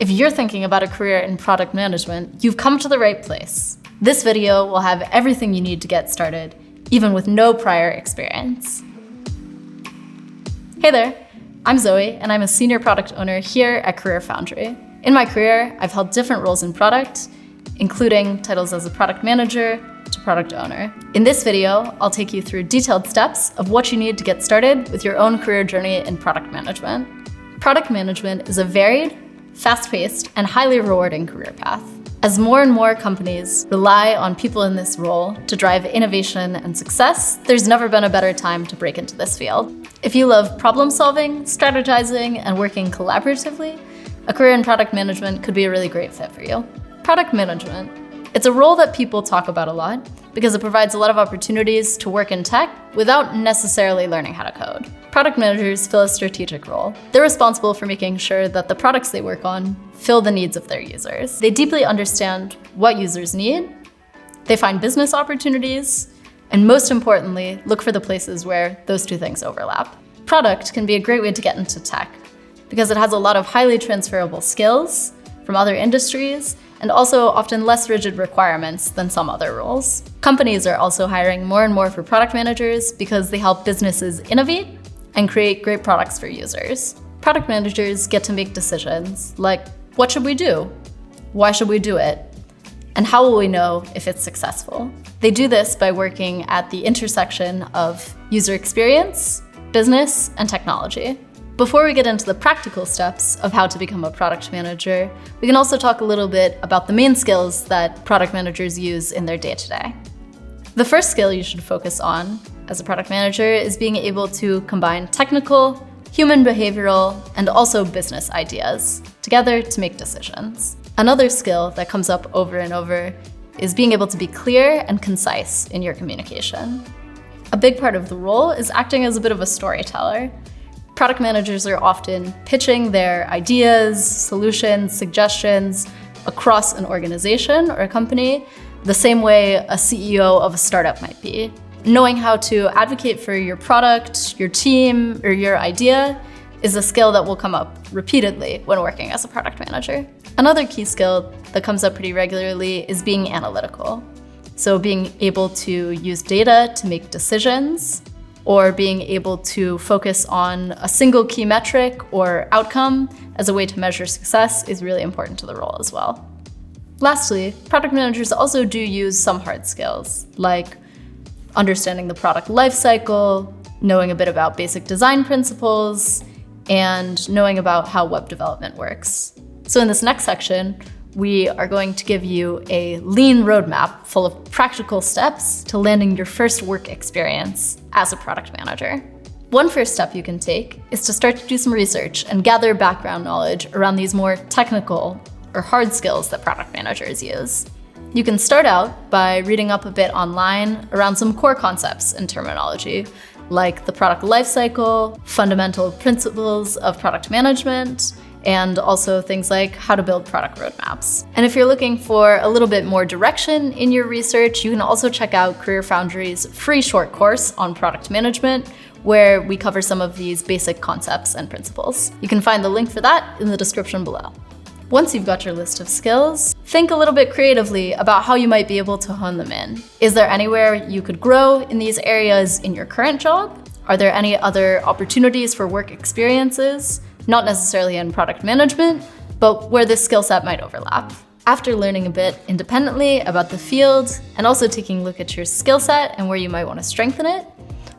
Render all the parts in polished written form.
If you're thinking about a career in product management, you've come to the right place. This video will have everything you need to get started, even with no prior experience. Hey there, I'm Zoe, and I'm a senior product owner here at Career Foundry. In my career, I've held different roles in product, including titles as a product manager to product owner. In this video, I'll take you through detailed steps of what you need to get started with your own career journey in product management. Product management is a varied, fast-paced, and highly rewarding career path. As more and more companies rely on people in this role to drive innovation and success, there's never been a better time to break into this field. If you love problem solving, strategizing, and working collaboratively, a career in product management could be a really great fit for you. Product management. It's a role that people talk about a lot because it provides a lot of opportunities to work in tech without necessarily learning how to code. Product managers fill a strategic role. They're responsible for making sure that the products they work on fill the needs of their users. They deeply understand what users need, they find business opportunities, and most importantly, look for the places where those two things overlap. Product can be a great way to get into tech because it has a lot of highly transferable skills from other industries and also often less rigid requirements than some other roles. Companies are also hiring more and more for product managers because they help businesses innovate and create great products for users. Product managers get to make decisions like, what should we do? Why should we do it? And how will we know if it's successful? They do this by working at the intersection of user experience, business, and technology. Before we get into the practical steps of how to become a product manager, we can also talk a little bit about the main skills that product managers use in their day-to-day. The first skill you should focus on as a product manager is being able to combine technical, human behavioral, and also business ideas together to make decisions. Another skill that comes up over and over is being able to be clear and concise in your communication. A big part of the role is acting as a bit of a storyteller. Product managers are often pitching their ideas, solutions, suggestions across an organization or a company, the same way a CEO of a startup might be. Knowing how to advocate for your product, your team, or your idea is a skill that will come up repeatedly when working as a product manager. Another key skill that comes up pretty regularly is being analytical. So being able to use data to make decisions, or being able to focus on a single key metric or outcome as a way to measure success is really important to the role as well. Lastly, product managers also do use some hard skills, like understanding the product lifecycle, knowing a bit about basic design principles, and knowing about how web development works. So in this next section, we are going to give you a lean roadmap full of practical steps to landing your first work experience as a product manager. One first step you can take is to start to do some research and gather background knowledge around these more technical or hard skills that product managers use. You can start out by reading up a bit online around some core concepts and terminology, like the product lifecycle, fundamental principles of product management, and also things like how to build product roadmaps. And if you're looking for a little bit more direction in your research, you can also check out Career Foundry's free short course on product management, where we cover some of these basic concepts and principles. You can find the link for that in the description below. Once you've got your list of skills, think a little bit creatively about how you might be able to hone them in. Is there anywhere you could grow in these areas in your current job? Are there any other opportunities for work experiences? Not necessarily in product management, but where this skill set might overlap. After learning a bit independently about the field and also taking a look at your skill set and where you might want to strengthen it,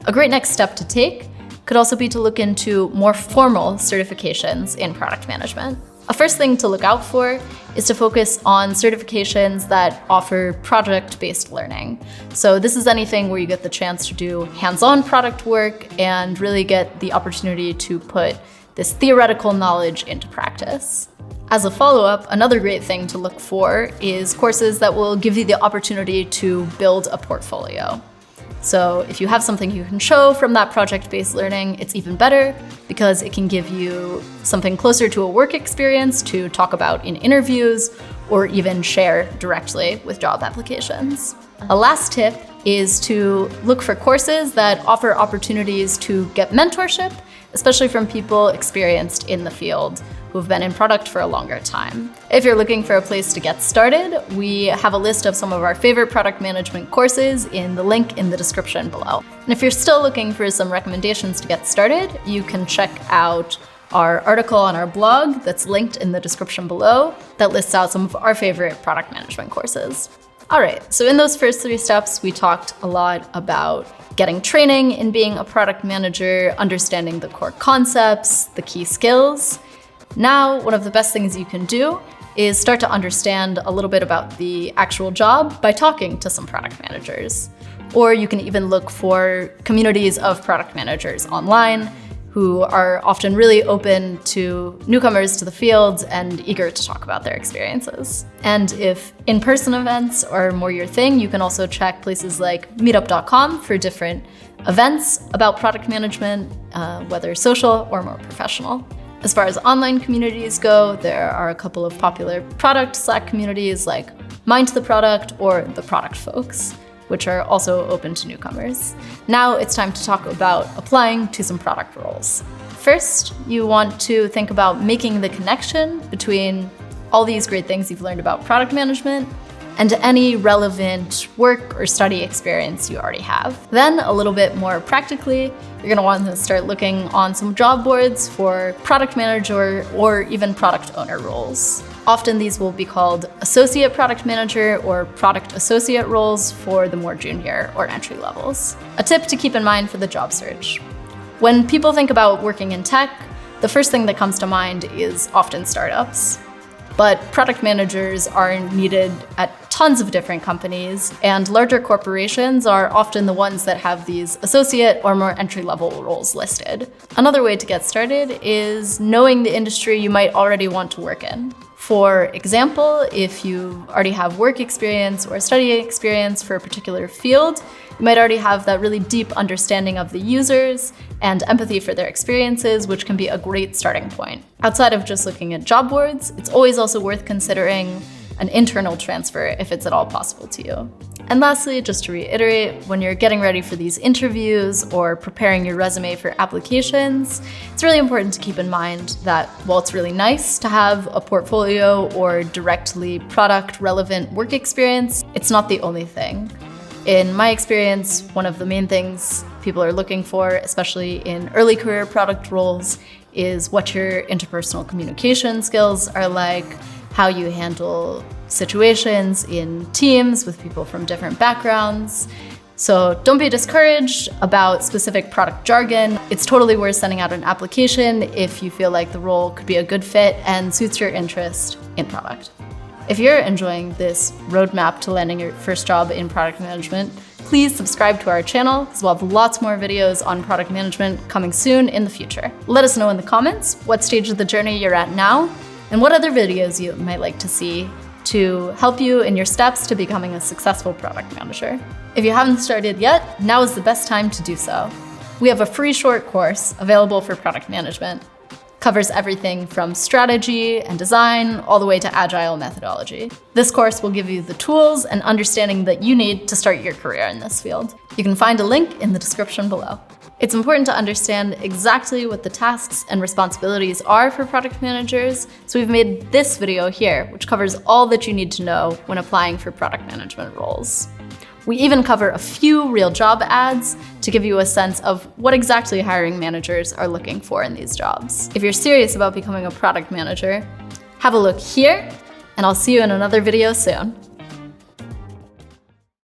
a great next step to take could also be to look into more formal certifications in product management. A first thing to look out for is to focus on certifications that offer project-based learning. So this is anything where you get the chance to do hands-on product work and really get the opportunity to put this theoretical knowledge into practice. As a follow-up, another great thing to look for is courses that will give you the opportunity to build a portfolio. So if you have something you can show from that project-based learning, it's even better because it can give you something closer to a work experience to talk about in interviews or even share directly with job applications. A last tip is to look for courses that offer opportunities to get mentorship, especially from people experienced in the field who've been in product for a longer time. If you're looking for a place to get started, we have a list of some of our favorite product management courses in the link in the description below. And if you're still looking for some recommendations to get started, you can check out our article on our blog that's linked in the description below that lists out some of our favorite product management courses. All right, so in those first 3 steps, we talked a lot about getting training in being a product manager, understanding the core concepts, the key skills. Now, one of the best things you can do is start to understand a little bit about the actual job by talking to some product managers. Or you can even look for communities of product managers online who are often really open to newcomers to the field and eager to talk about their experiences. And if in-person events are more your thing, you can also check places like meetup.com for different events about product management, whether social or more professional. As far as online communities go, there are a couple of popular product Slack communities like Mind the Product or The Product Folks, which are also open to newcomers. Now it's time to talk about applying to some product roles. First, you want to think about making the connection between all these great things you've learned about product management and any relevant work or study experience you already have. Then, a little bit more practically, you're gonna want to start looking on some job boards for product manager or even product owner roles. Often these will be called associate product manager or product associate roles for the more junior or entry levels. A tip to keep in mind for the job search. When people think about working in tech, the first thing that comes to mind is often startups. But product managers are needed at tons of different companies, and larger corporations are often the ones that have these associate or more entry-level roles listed. Another way to get started is knowing the industry you might already want to work in. For example, if you already have work experience or study experience for a particular field, you might already have that really deep understanding of the users and empathy for their experiences, which can be a great starting point. Outside of just looking at job boards, it's always also worth considering an internal transfer if it's at all possible to you. And lastly, just to reiterate, when you're getting ready for these interviews or preparing your resume for applications, it's really important to keep in mind that while it's really nice to have a portfolio or directly product relevant work experience, it's not the only thing. In my experience, one of the main things people are looking for, especially in early career product roles, is what your interpersonal communication skills are like, how you handle situations in teams with people from different backgrounds. So don't be discouraged about specific product jargon. It's totally worth sending out an application if you feel like the role could be a good fit and suits your interest in product. If you're enjoying this roadmap to landing your first job in product management, please subscribe to our channel because we'll have lots more videos on product management coming soon in the future. Let us know in the comments what stage of the journey you're at now and what other videos you might like to see to help you in your steps to becoming a successful product manager. If you haven't started yet, now is the best time to do so. We have a free short course available for product management. Covers everything from strategy and design all the way to agile methodology. This course will give you the tools and understanding that you need to start your career in this field. You can find a link in the description below. It's important to understand exactly what the tasks and responsibilities are for product managers, so we've made this video here, which covers all that you need to know when applying for product management roles. We even cover a few real job ads to give you a sense of what exactly hiring managers are looking for in these jobs. If you're serious about becoming a product manager, have a look here, and I'll see you in another video soon.